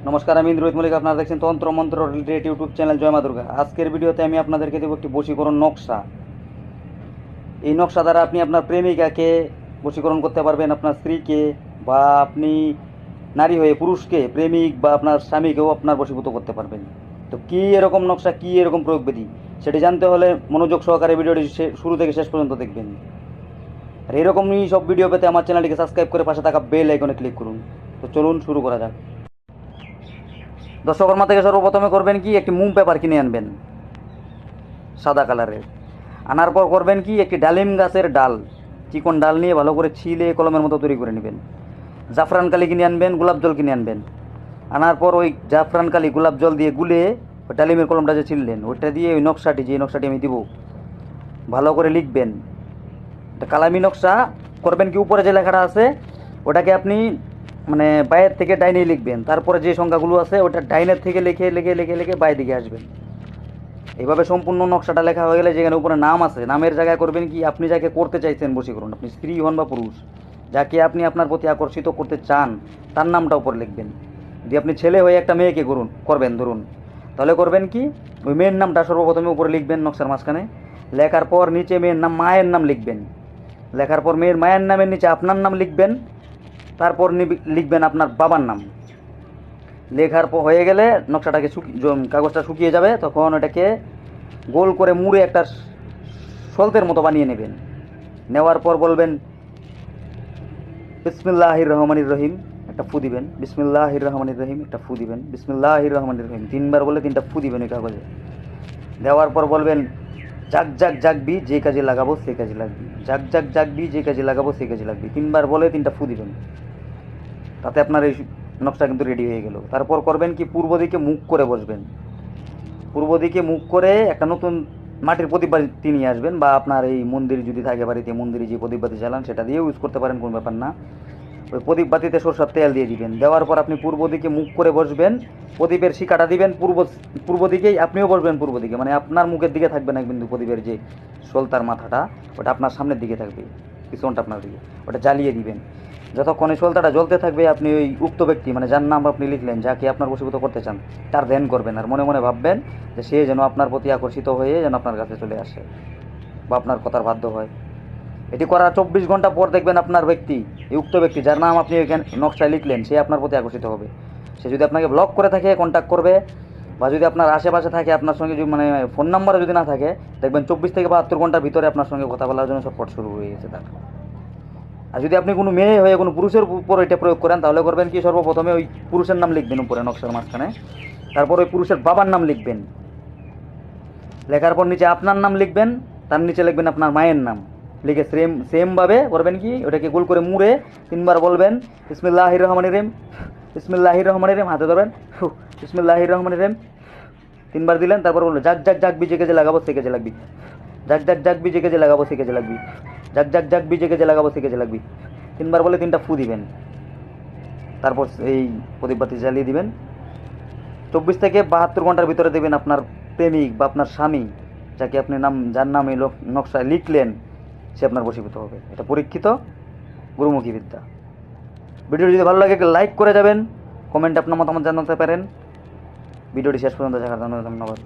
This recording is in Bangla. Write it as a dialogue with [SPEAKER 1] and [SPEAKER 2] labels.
[SPEAKER 1] নমস্কার, আমি ইন্দ্রজিৎ মল্লিক। আপনারা দেখছেন তন্ত্র মন্ত্র রিলেটেড ইউটিউব চ্যানেল জয় মা দুর্গা। আজকের ভিডিওতে আমি আপনাদেরকে দেবো একটি বশীকরণ নকশা। এই নকশা দ্বারা আপনি আপনার প্রেমিকাকে বশীকরণ করতে পারবেন, আপনার স্ত্রীকে, বা আপনি নারী হয়ে পুরুষকে, প্রেমিক বা আপনার স্বামীকেও আপনার বশীভূত করতে পারবেন। তো কী এরকম নকশা, কী এরকম প্রয়োগবিধি, সেটি জানতে হলে মনোযোগ সহকারে ভিডিওটি শুরু থেকে শেষ পর্যন্ত দেখবেন। আর এরকমই সব ভিডিও পেতে আমার চ্যানেলটিকে সাবস্ক্রাইব করে পাশে থাকা বেল আইকনে ক্লিক করুন। তো চলুন শুরু করা যাক। দর্শকর্মা থেকে সর্বপ্রথমে করবেন কি, একটি মোম পেপার কিনে আনবেন সাদা কালারের। আনার পর করবেন কি, একটি ডালিম গাছের ডাল, চিকন ডাল নিয়ে ভালো করে ছিলে কলমের মতো তৈরি করে নেবেন। জাফরান কালি কিনে আনবেন, গোলাপ জল কিনে আনবেন। আনার পর ওই জাফরান কালি গোলাপ জল দিয়ে গুলে ওই ডালিমের কলমটা যে ছিললেন ওইটা দিয়ে ওই নকশাটি, যে নকশাটি আমি দিব, ভালো করে লিখবেন। এটা কালামি নকশা। করবেন কি, উপরে যে লেখাটা আছে ওটাকে আপনি মানে বাইরের থেকে ডাইনে লিখবেন। তারপরে যে সংখ্যাগুলো আছে ওটা ডাইনের থেকে লিখে লিখে লিখে লিখে বাইরের দিকে আসবেন। এইভাবে সম্পূর্ণ নকশাটা লেখা হয়ে গেলে যেখানে উপরে নাম আছে, নামের জায়গায় করবেন কি, আপনি যাকে করতে চাইছেন বশীকরণ, আপনি স্ত্রী হন বা পুরুষ, যাকে আপনি আপনার প্রতি আকর্ষিত করতে চান তার নামটা উপরে লিখবেন। যদি আপনি ছেলে হয়ে একটা মেয়েকে করবেন ধরুন, তাহলে করবেন কি, ওই মেয়ের নামটা সর্বপ্রথমে উপরে লিখবেন নকশার মাঝখানে। লেখার পর নিচে মেয়ের নাম, মায়ের নাম লিখবেন। লেখার পর মেয়ের মায়ের নামের নিচে আপনার নাম লিখবেন। তারপর লিখবেন আপনার বাবার নাম। লেখার পর হয়ে গেলে নকশাটাকে কাগজটা শুকিয়ে যাবে, তখন ওটাকে গোল করে মুড়ে একটা সলতের মতো বানিয়ে নেবেন। নেওয়ার পর বলবেন বিসমিল্লাহির রহমানির রহিম, একটা ফু দিবেন। বিসমিল্লাহির রহমানির রহিম, একটা ফু দিবেন। বিসমিল্লাহির রহমানির রহিম তিনবার বলে তিনটা ফু দিবেন ওই কাগজে। দেওয়ার পর বলবেন জাগ জাগ জাগবি, যে কাজে লাগাবো সে কাজে লাগবি। জাগ জাগ জাগবি, যে কাজে লাগাবো সে কাজে লাগবি, তিনবার বলে তিনটা ফু দিবেন। তাতে আপনার এই নকশা কিন্তু রেডি হয়ে গেল। তারপর করবেন কি, পূর্ব দিকে মুখ করে বসবেন। পূর্ব দিকে মুখ করে একটা নতুন মাটির প্রদীপবাতি নিয়ে আসবেন, বা আপনার এই মন্দির যদি থাকে বাড়িতে, মন্দিরে যে প্রদীপবাতি জ্বালান সেটা দিয়েও ইউজ করতে পারেন, কোনো ব্যাপার না। ওই প্রদীপবাতিতে সরষের তেল দিয়ে দিবেন। দেওয়ার পর আপনি পূর্ব দিকে মুখ করে বসবেন, প্রদীপের শিকাটা দিবেন পূর্ব দিকেই, আপনিও বসবেন পূর্ব দিকে, মানে আপনার মুখের দিকে থাকবে না, কিন্তু প্রদীপের যে সলতার মাথাটা ওটা আপনার সামনের দিকে থাকবে, পিছনটা আপনার দিকে, ওটা জ্বালিয়ে দিবেন। যতক্ষণ এই সলতাটা জ্বলতে থাকবে আপনি ওই উক্ত ব্যক্তি, মানে যার নাম আপনি লিখলেন, যাকে আপনার বশীভূত করতে চান, তার ধ্যান করবেন। আর মনে মনে ভাববেন যে সে যেন আপনার প্রতি আকর্ষিত হয়ে যেন আপনার কাছে চলে আসে বা আপনার কথার বাধ্য হয়। এটি করার 24 ঘন্টা পর দেখবেন আপনার ব্যক্তি, এই উক্ত ব্যক্তি যার নাম আপনি এখানে নকশায় লিখলেন, সে আপনার প্রতি আকর্ষিত হবে। সে যদি আপনাকে ব্লক করে থাকে কন্ট্যাক্ট করবে, বা যদি আপনার আশেপাশে থাকে, আপনার সঙ্গে যদি মানে ফোন নাম্বারে যদি না থাকে, দেখবেন 24 থেকে 72 ঘন্টার ভিতরে আপনার সঙ্গে কথা বলার জন্য সব শুরু হয়ে গেছে তার। আর যদি আপনি কোনো মেয়ে হয়ে কোনো পুরুষের উপর এটা প্রয়োগ করেন, তাহলে করবেন কি, সর্বপ্রথমে ওই পুরুষের নাম লিখবেন উপরে নকশার মাঝখানে। তারপর ওই পুরুষের বাবার নাম লিখবেন। লেখার পর নিচে আপনার নাম লিখবেন, তার নিচে লিখবেন আপনার মায়ের নাম। লিখে সেমভাবে করবেন কি, ওটাকে গোল করে মুড়ে তিনবার বলবেন বিসমিল্লাহির রহমানির রহিম, বিসমিল্লাহির রহমানির রহিম, হাতে ধরবেন, বিসমিল্লাহির রহমানির রহিম তিনবার দিলেন। তারপর বলবেন জাগ জাগ জাগবি, যে কাজে লাগাবো সে কাজে লাগবি। জাগ জাগ জাগবি, যে কাজে লাগাবো সে কাজে লাগবি। জাগ জাগ জাগবি, যে কাজে লাগাবো সে কাজে লাগবি, তিনবার বলে তিনটা ফু দিবেন। তারপর এই প্রদীপবাতি জ্বালিয়ে দিবেন। 24 থেকে 72 ঘন্টার ভিতরে দেবেন আপনার প্রেমিক বা আপনার স্বামী, যাকে আপনি যার নাম এই নকশায় লিখলেন, সে আপনার বশীভূত হবে। এটা পরীক্ষিত গুরুমুখী বিদ্যা। ভিডিওটি যদি ভালো লাগে লাইক করে যাবেন, কমেন্টে আপনার মতামত জানাতে পারেন। ভিডিওটি শেষ পর্যন্ত দেখার জন্য ধন্যবাদ।